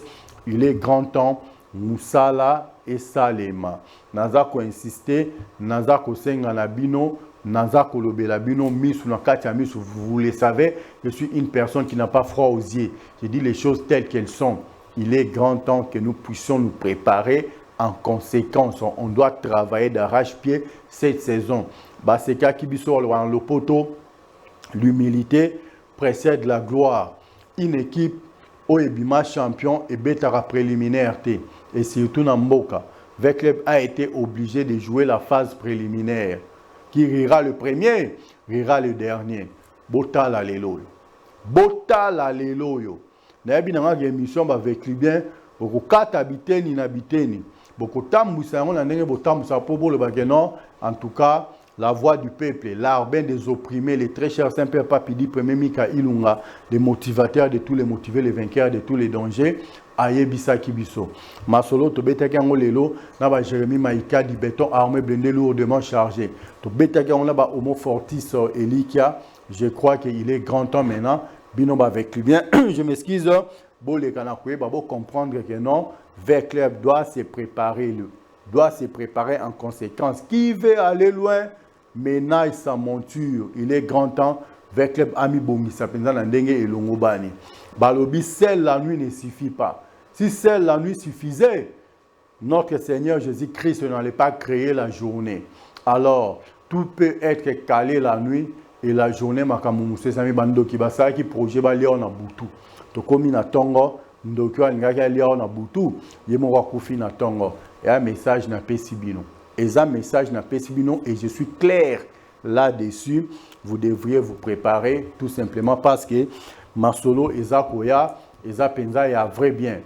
Il est grand temps, Moussala et Salema. Nazako insister, Nazako Senganabino, Nazako Lobelabino, Miss ou Nakatia Miss, vous le savez, je suis une personne qui n'a pas froid aux yeux. Je dis les choses telles qu'elles sont. Il est grand temps que nous puissions nous préparer en conséquence. On doit travailler d'arrache-pied cette saison. Baseka Kibiso le poteau, l'humilité précède la gloire. Une équipe au Ebima champion et Betara préliminaire. Et surtout Namboka, Veclub a été obligé de jouer la phase préliminaire. Qui rira le premier, rira le dernier. Bota la lelo. Bota la lelo. Nabi na ngaki émission avec bien beaucoup quatre habiter ni n'habiter ni beaucoup tambusa on a ndenge botambusa pour le bageno en tout cas la voix du peuple l'arbre des opprimés les très chers Saint-Père Papidi premier Mika Ilunga les motivateurs de tous les motivés les vainqueurs de tous les dangers ayebisa kibiso masolo to betaki ngo lelo na ba Jérémie Maïka du béton armé blindé lourdement chargé to betaki on là ba Homo Fortis Elikia je crois qu'il est grand temps maintenant. Binomba avec lui bien, je m'excuse, Bolé Kanakoué, Babo comprendre que non, Veclub doit se préparer, doit se préparer en conséquence. Qui veut aller loin, ménage sa monture. Il est grand temps, Veclub Ami Bongi, ça pendant l'Andenge et l'Ongobani. Balobi, seule la nuit ne suffit pas. Si seule la nuit suffisait, notre Seigneur Jésus-Christ n'allait pas créer la journée. Alors, tout peut être calé la nuit. Et la journée, makamumusé sami bando ki basa ki projet ba leo na butu. To komi na tongo, ndokyo alingaki leo na butu, yemo wakufi na tongo. Et un message na pesibino. Et un message na pesibino et je suis clair là-dessus. Vous devriez vous préparer tout simplement parce que Masolo eza koya, eza penza ya vrai bien.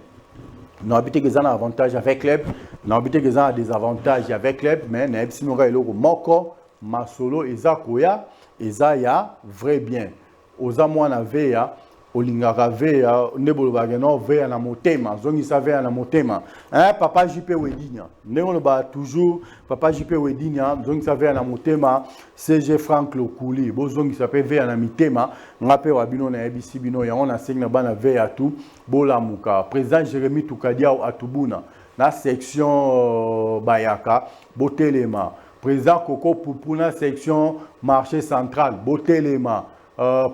Nous habitons que ça a un avantage avec club, nous habitons que ça a des avantages avec club, mais nous avons un moko, Masolo eza koya. Eza ya vrai bien. Oza mwana veya, olingaka veya, nebolo bageno veya na motema, zongi sa veya na motema. Papa JP Wedinya. Nebolo ba toujours, Papa JP Wedinya, zongi sa veya na motema, CG Frank Lokuli, bo zongi sa pe veya na mitema, ngape wabino na ABC bino ya on a signa bana veya tout, bola muka. Président Jérémy Toukadia ou Atubuna, na section Bayaka, botelema. Président Coco Poupouna, section marché central, Botelema.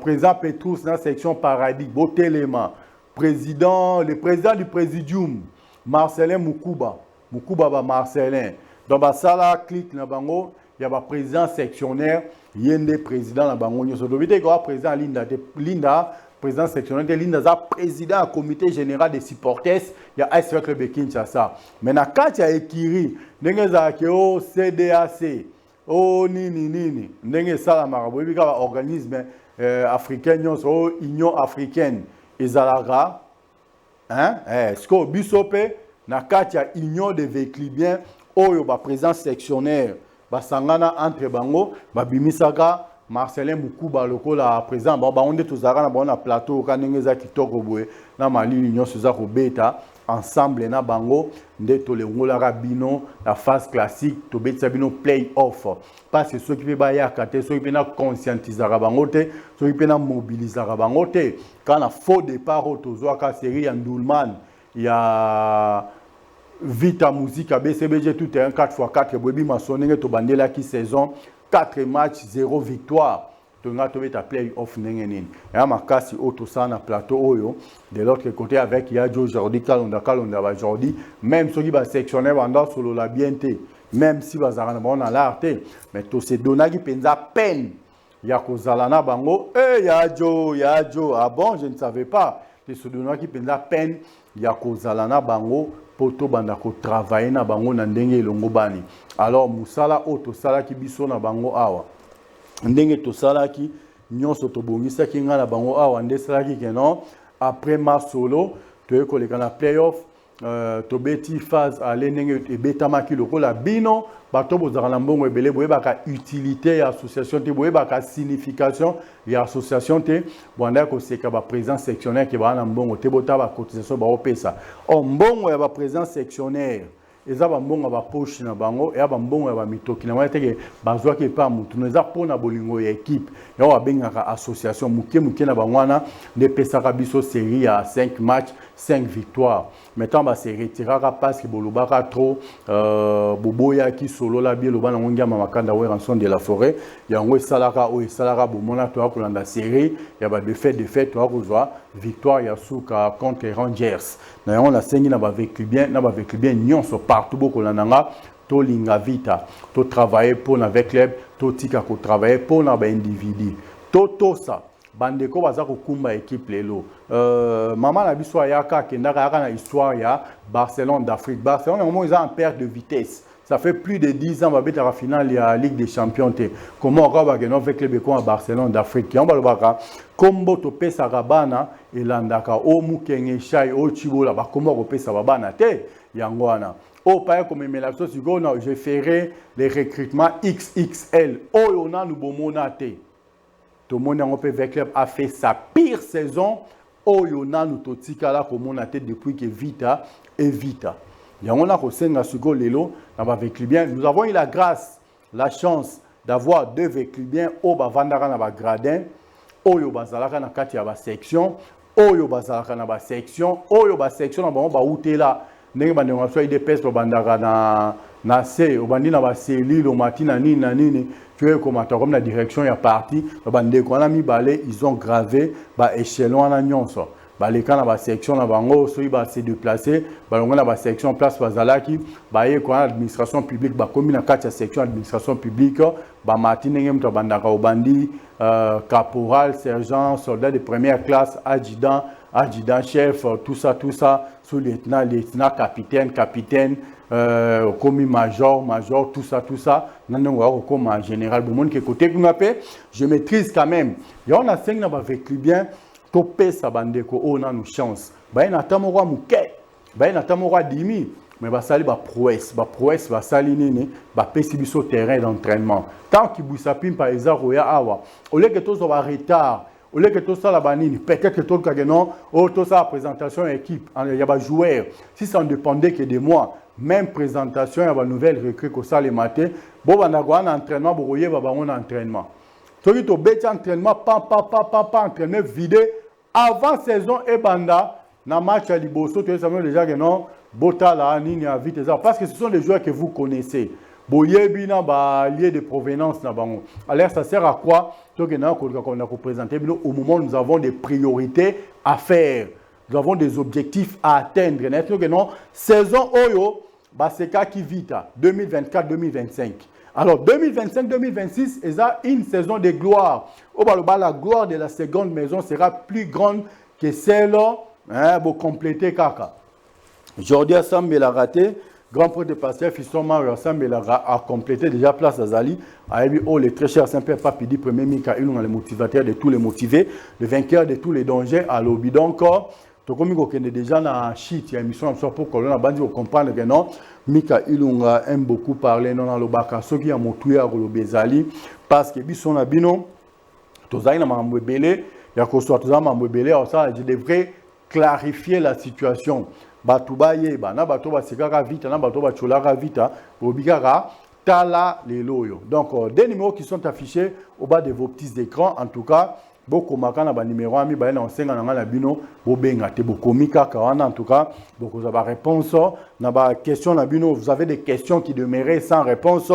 Président Petrus, dans la section Paradis, Botelema. Le président du Présidium, Marcelin Mukuba ba Marcelin donc basala clique na bango il y a président sectionnaire yende président na bango nyoso dobite ko président Linda président sectionnaire de Linda za président comité général des supporters il y a AS Club Kinshasa mais na kati ya ekiri ndenge za ke o CDAC o nini ndenge sala maraboyi bika organisme africain nyoso Union africaine ezalaga sko bisope na kati ya Union de Véclibiens oyo ba président sectionnaire basangana entre bango babimisaka Marcelin Mukuba lokola président ba onde tozaka na bona plateau kanengeza kitoko boye na mali union soza ko beta ensemble na bango nde tolengola rabino la phase classique to betsa bino play off parce que ceux qui pe ba ya kate ceux qui pe na conscientiser bango te ceux qui pe na mobiliser bango te quand na faux départ tozo ka série ya Ndulman ya Vita Musique BCBG tout est un 4x4 bobi masonenge to bandela qui saison 4 matchs 0 victoire tonga to beta play off nengeni ya makasi auto sana plateau oyo de l'autre côté avec Yadjo Jordi Kalonda ba Jordi même ceux qui ba sectionner banda solo la bienté même si bazarana bon na l'arte mais to se donagi penza peine ya kozalana bango Yadjo ah bon je ne savais pas que se donagi penza peine ya kozalana bango poto banda ko travailler na bango na ndenge elongo bani alors musala auto sala ki biso na bango awa ndenge to sala ki nyonso to bongisa ki nga na bango awa nde sala ki kenon après ma solo to ekoleka na playoff to beti phase ale ndenge ebetama ki lokola bino bato bozaka na mbongo ebele boyebaka utilité ya association te boyebaka signification ya association te bwanda koseka ba président sectionnaire ke ba na mbongo te bota ba cotisation ba opesa o mbongo ya ba président sectionnaire eza ba mbongo ba poche na bango ya ba mbongo ya ba mitoki na teke bazwa ke pa mutu neza pona bolingo ya équipe ya wa bengaka association muke na bangwana ne pesaka biso série ya 5 matchs 5 victoires maintenant ba se retiraka parce que bolobaka trop boboya ki solo la bielo bana ngongia mamakanda we rançon de la forêt yango esalaka o esalaka bomona to akolanda série ya ba défaite to akozwa victoire ya suka contre Rangers na yango na sengi na ba vécu bien nyonso partout bokolanda nga to linga vita to travailler pour avec club to tika ko travailler pour na ba individu to ça bandeko baza kokumba équipe lelo maman na biso ayaka kendaka yaka na histoire ya Barcelone d'Afrique Barcelone normalement ils ont en perte de vitesse ça fait plus de 10 ans babeta la finale ya Ligue des Champions te comment on va gagner avec les à Barcelone d'Afrique on va le baka kombo to pesa rabana elandaka o mukenge shai o chibola ba kombo ko pesa babana te yangwana o pa comme melapso sigo na je ferai les recrutements XXL o yona nous bomona te tout le monde a fait sa pire saison. Oyona nous totikala comme on a été depuis que Vita et Vita. Il y a nous avons eu la grâce, la chance d'avoir deux Véclibiens au Bavandara na gradin, Oyo Bazalaka na kati ya ba section, Oyo Bazalaka na ba section, Oyo ba section na ba utela. Ndenge ba ndenge so ide peste bandara na C, obandi na ba cellule o matina nini. Comme la direction est partie, ils ont gravé l'échelon à nyonso. Les cas dans section na bango so iba se déplacer, balonga na section place bazalaki, l'administration publique ba commune na kati section administration publique, ba matine ngem to bandaka obandi caporal, sergent, soldat de première classe, adjudant, chef, tout ça sous-lieutenant, capitaine commis major, tout ça, comme en général, je maîtrise quand même. Il y a un enseigne avec lui bien, topé sa bandeko, on a une chance. Il y a un mouké, il y a un dimi, mais il y a une prouesse, il y a un terrain d'entraînement. Tant qu'il y a par exemple, au lieu que tout soit en retard, au lieu que tout ça la banine, peut-être que tout le cas, tout ça la présentation équipe, il y a des joueurs. Si ça ne dépendait que de moi, même présentation, il y a une nouvelle recrue que ça les matin. Bon, on a un entraînement, on a un entraînement. Tu as bête entraînement, entraînement vidé avant saison et banda, dans le match à Liboso, tu sais déjà que non, Bota la nini à vite parce que ce sont des joueurs que vous connaissez. Boyebi na ba lié de provenance na bango. Alors ça sert à quoi? Donc on a présenté au moment où nous avons des priorités à faire. nous avons des objectifs à atteindre. Non, saison Oyo, c'est qui vite, 2024-2025. Alors, 2025-2026, c'est une saison de gloire. La gloire de la seconde maison sera plus grande que celle pour compléter Kaka. Jordi Assambe l'a raté. Grand prêtre de pasteur, Fiston Mario Assambe a complété déjà place à Zali. Les très chers Saint-Père Papidi, premier Mikaïl, le motivateur de tous les motivés, le vainqueur de tous les dangers à l'obi. Donc, Tokomi Kokende déjà dans shit, il y a une émission pour que l'on a besoin de comprendre que non, Mikaïl aime beaucoup parler non dans le bac, ceux qui ont montré à l'obésali, parce que bison a bino, Tozaï n'a pas mbébélé, il y a qu'on soit Tozaï n'a pas mbébélé, alors ça, je devrais clarifier la situation. Batuba yeba na batuba sikaka vite na batuba cholara vite obigara tala les loyo. Donc des numéros qui sont affichés au bas de vos petits écrans en tout cas beaucoup makana ba numéro ami ba na senga na ngala bino bo benga te bo komika kawana en tout cas beaucoup vous avez réponse na ba question na bino vous avez des questions qui demeuraient sans réponse.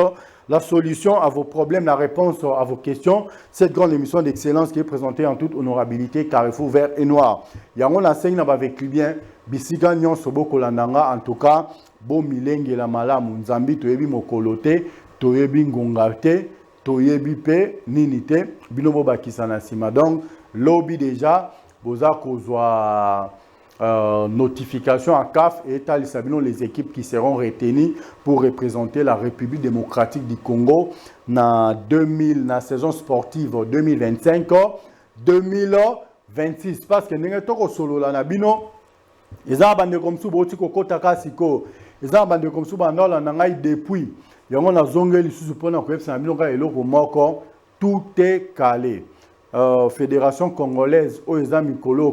La solution à vos problèmes, la réponse à vos questions, cette grande émission d'excellence qui est présentée en toute honorabilité, Carrefour vert et noir. Yangon enseigne avec lui bien, Bisiga Nyon Soboko Landanga, en tout cas, Bo Milenge la Malamu, Nzambi, Toyebi Mokolote, Toyebi Ngongate, Toyebi Pe, Ninite, Binobo Bakisana Sima. Donc, lobby déjà, Boza Kozwa. Notification à CAF et Talisabino, les équipes qui seront retenues pour représenter la République démocratique du Congo dans la saison sportive 2025-2026. Parce que nous avons solo la nabino, ils ont abandonné comme ça, ils ont abandonné comme ça, depuis. Ils ont zongé tout est calé. Fédération congolaise aux Mikolo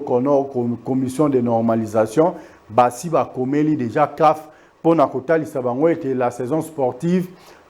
commission de normalisation basi ba komeli déjà CAF pour nakota lisabango était la saison sportive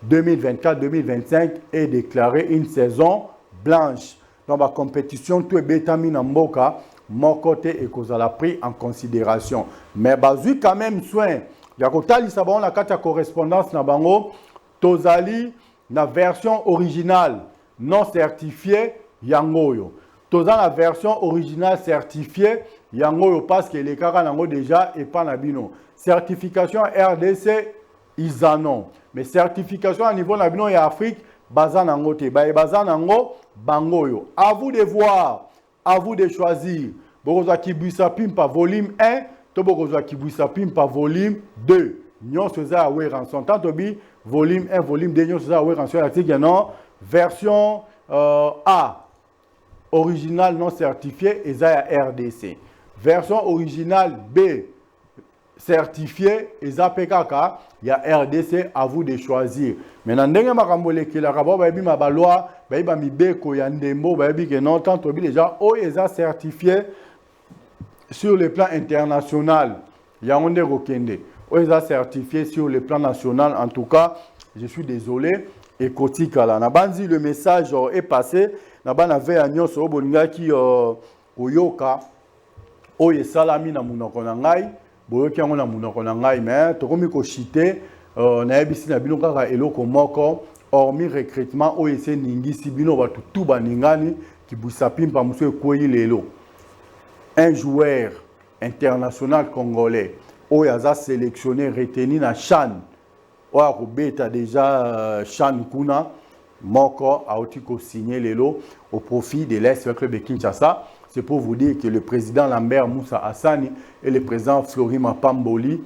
2024-2025 est déclarée une saison blanche. Dans la compétition tout est bétami na mboka mon côté et cause la pris en considération mais bazu quand même soin yakota lisabango la carte correspondance na bango tozali na version originale non certifiée Yangoyo. Dans la version originale certifiée, Yangoyo parce que les caras n'ont déjà et pas nabino. Certification RDC, ils en ont. Mais certification à niveau nabino et Afrique, bazan nango te. Bazan nango, bangoyo. À vous de voir, à vous de choisir. Bogoza Kibuisa Pimpa volume 1, Tobogoza Kibuisa Pimpa volume 2. Nyon Seza Awe Ranson. Tantobi, volume 1, volume 2, Nyon Seza Awe Ranson. Version A. Original non certifié, et ça RDC. Version originale B, certifié, et ça PKK, il y a RDC, à vous de choisir. Maintenant, ndenge makambole ki la rabo ba ma balwa, ba mi beko ya ndembo, ba que non tant déjà o eza certifié sur le plan international. Il y a onde rokende. O eza certifié sur le plan national. En tout cas, je suis désolé. Et Kotika là, Nabanzi le message est passé. Nabana ve anyo so bolinga ki oyoka oye salami na munoko na ngai boyoki yango na munoko na ngai mais tokomi ko chité na yebisi na bino kaka eloko moko hormis recrutement oye se ningisi bino batu tout baningani ki busapi mpa muso ekoyi lelo un joueur international congolais oye aza sélectionné retenu na CHAN oya kobeta déjà CHAN kuna Moko a aussi signé l'élo au profit de l'Est club de Kinshasa. C'est pour vous dire que le président Lambert Moussa Hassani et le président Florima Pamboli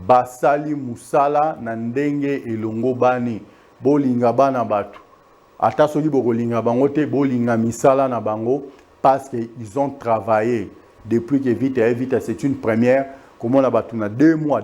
Basali Moussala Nandenge et Longo Bani Bolinga Bana Batu. Atasogi Bolinga Bangote Bolinga Misala na Bango parce qu'ils ont travaillé depuis que vite c'est une première. Comment la Batu na 2 mois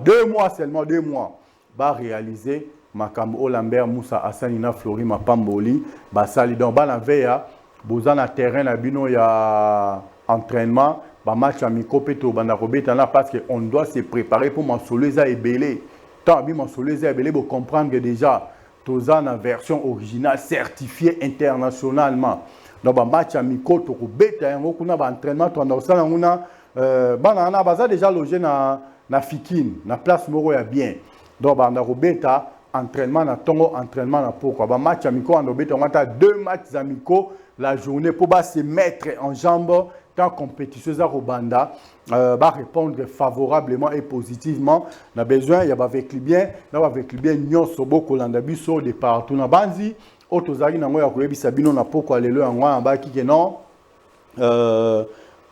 seulement 2 mois va réaliser. Makambo Lambert Moussa Hassani na Florima Pamboli basali donc bana veya bozana terrain na bino ya entraînement ba match amico peto banda kobeta na parce que on doit se préparer pour Mansoleza et Belé tant bi Mansoleza et Belé pour comprendre que déjà tozana version originale certifiée internationalement donc ba match amico to kobeta yango kuna ba entraînement to na osala nguna bana na baza déjà logé na Fikine na place moko ya bien donc banda kobeta entraînement na tongo entraînement na pourquoi ba match amicaux en obété on a 2 matchs amicaux la journée pour se mettre en jambes quand compétition à Robanda va répondre favorablement et positivement. On a besoin, il y a avec lui bien, avec lui bien, nous sommes Kolanda biso de partout na banzi. Otozaki na ngoya kuyebi sabino na poko alelo ya ngwa ambaki ke non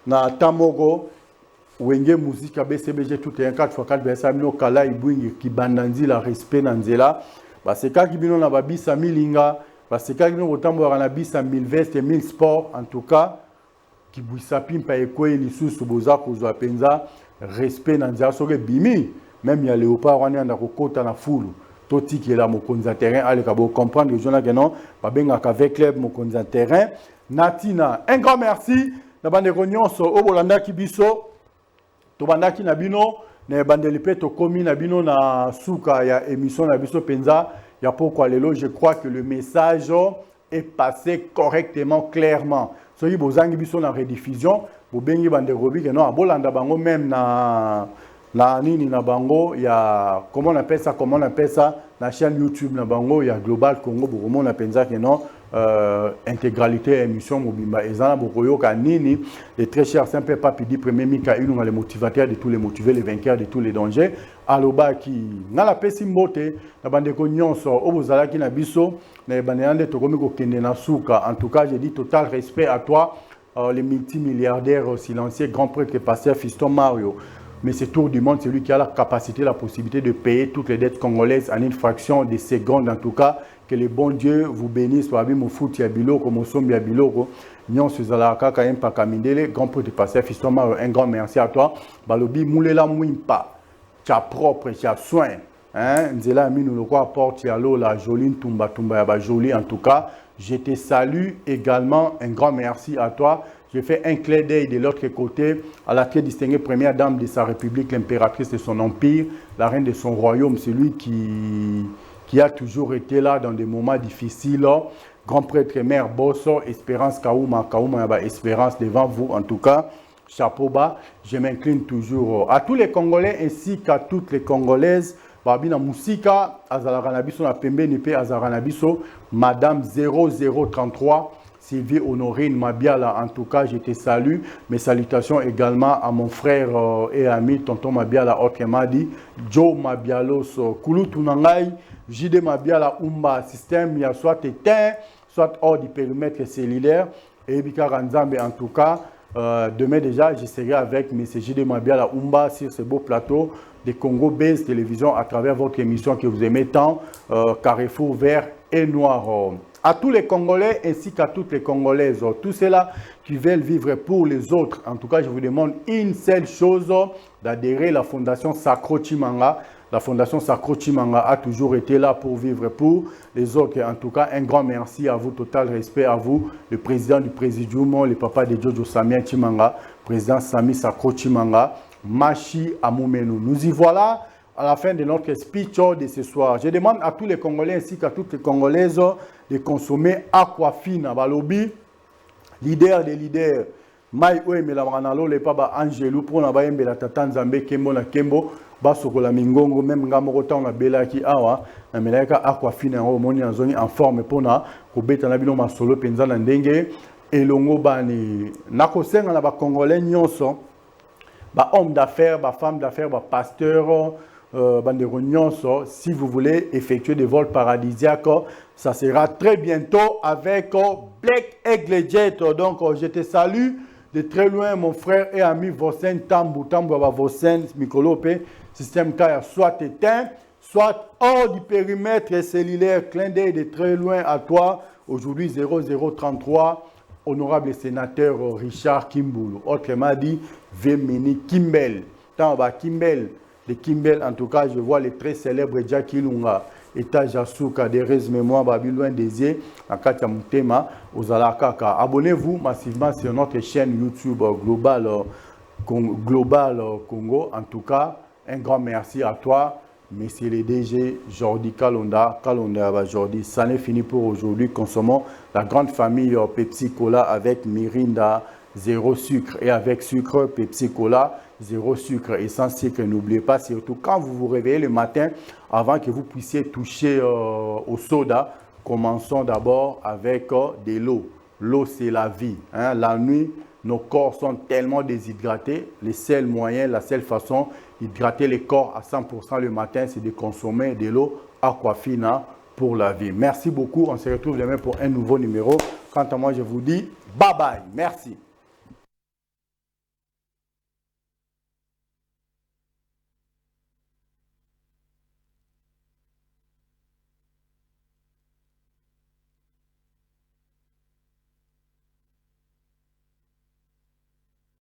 na tamogo wenge musique à BCBG tout est un 4x4 besa mino kala ibwingi kibandanzi la respect na nzela ba c'est ka kibino na babisa milinga ba c'est ka kibino botambo na bisa 1000 veste 1000 sport en tout cas kibwisa pimpa ekwe lisusu boza kozwa penza respect na nzela soke bimi même ya léopard wana anda kokota na fulu toti qui est là mokonzi terrain allez kabo comprendre que jona que non ba benga avec club mokonzi terrain natina un grand merci na bande nyonso o bolanda kibiso to bandaki na bino na bandeli pe to komi na bino na suka ya émission na biso penza ya pourquoi lelo je crois que le message est passé correctement clairement soki bozangi biso na rediffusion bo bengi bande robi que non bolanda bango même na nini na bango ya comment on appelle ça la chaîne YouTube na bango ya Global Congo bokomo na penza que non intégralité émission mobimba ezana bokoyo ka nini les très chers simple papi di premier Mika une les motivateurs de tous les motivés les vainqueurs de tous les dangers aloba ki na la pesi mbote na bande ko nyonso obozala ki na biso na bande to komi ko kende na suka en tout cas je dis total respect à toi les multimilliardaires silencieux grand prêtre pasteur Fiston Mario. Mais ce tour du monde, c'est lui qui a la capacité, la possibilité de payer toutes les dettes congolaises en une fraction de seconde. En tout cas, que le bon Dieu vous bénisse. Grand prêtre pasteur Fiston, un grand merci à toi. Balobi Moulela Mouimpa, tu as propre, tu as soin. Nzela Minou le quoi porte yalo la jolie tumba ya jolie. En tout cas, je te salue également. Un grand merci à toi. Je fais un clin d'œil de l'autre côté à la très distinguée première dame de sa République, l'impératrice de son empire, la reine de son royaume, celui qui a toujours été là dans des moments difficiles. Grand prêtre mère Bosso, Espérance Kaouma, Espérance devant vous en tout cas. Chapeau bas, je m'incline toujours à tous les Congolais ainsi qu'à toutes les Congolaises. Babina Moussika, Azaranabiso, na Pembe Nipe Azaranabiso, Madame 0033. Sylvie Honorine Mabiala, en tout cas, je te salue. Mes salutations également à mon frère et ami, tonton Mabiala, autrement dit, Joe Mabialos, Kulutunangai, Jide Mabiala, Umba, système, il y a soit éteint, soit hors du périmètre cellulaire. Et Bika Ranzambe, en tout cas, demain déjà, je serai avec M. Jide Mabiala, Umba, sur ce beau plateau de Congo Base Télévision à travers votre émission que vous aimez tant, Carrefour Vert et Noir. À tous les Congolais ainsi qu'à toutes les Congolaises, tous ceux-là qui veulent vivre pour les autres. En tout cas, je vous demande une seule chose, d'adhérer à la Fondation Sacro Chimanga. La Fondation Sacro Chimanga a toujours été là pour vivre pour les autres. En tout cas, un grand merci à vous, total respect à vous, le président du Présidium, le papa de Jojo Samia Chimanga, président Sami Sacro Chimanga, Machi Amoumenu. Nous y voilà à la fin de notre speech de ce soir. Je demande à tous les Congolais ainsi qu'à toutes les Congolaises de consommer Aquafina. Balobi, leader des leaders. Mai oeme la manalo le papa Angelo pour na bayembe la tata Nzambe Kembo na Kembo basokola mingongo même ngamoko ta na belaki awa na melaka Aquafina ngo moni azoni en forme pona ko beta na bino masolo penza na ndenge elongo bani nakosenga na ba Congolais nyonso ba homme d'affaires, ba femme d'affaires, ba pasteur si vous voulez effectuer des vols paradisiaques, ça sera très bientôt avec Black Aigle Jet. Donc, je te salue de très loin, mon frère et ami Vossen Tambu Vossen Mikolope, système Kaya, soit éteint, soit hors du périmètre cellulaire. Clin d'œil de très loin à toi. Aujourd'hui, 0033, honorable sénateur Richard Kimbulu. Autrement dit, Vemini Kimbel. Tamba Kimbel. De Kimbel, en tout cas, je vois les très célèbres Jackie Lunga, État Jasuka, Derez Mémoire, Babylone Désir, Akatia Mutema, Ozalakaka. Abonnez-vous massivement sur notre chaîne YouTube Global Congo. En tout cas, un grand merci à toi, monsieur le DG Jordi Kalonda. Jordi, ça n'est fini pour aujourd'hui. Consommons la grande famille Pepsi Cola avec Mirinda, 0 sucre, et avec sucre Pepsi Cola. 0 sucre et sans sucre. N'oubliez pas, surtout quand vous vous réveillez le matin, avant que vous puissiez toucher au soda, commençons d'abord avec de l'eau. L'eau, c'est la vie. Hein? La nuit, nos corps sont tellement déshydratés. Les seuls moyens, la seule façon d'hydrater les corps à 100% le matin, c'est de consommer de l'eau Aquafina pour la vie. Merci beaucoup. On se retrouve demain pour un nouveau numéro. Quant à moi, je vous dis bye bye. Merci.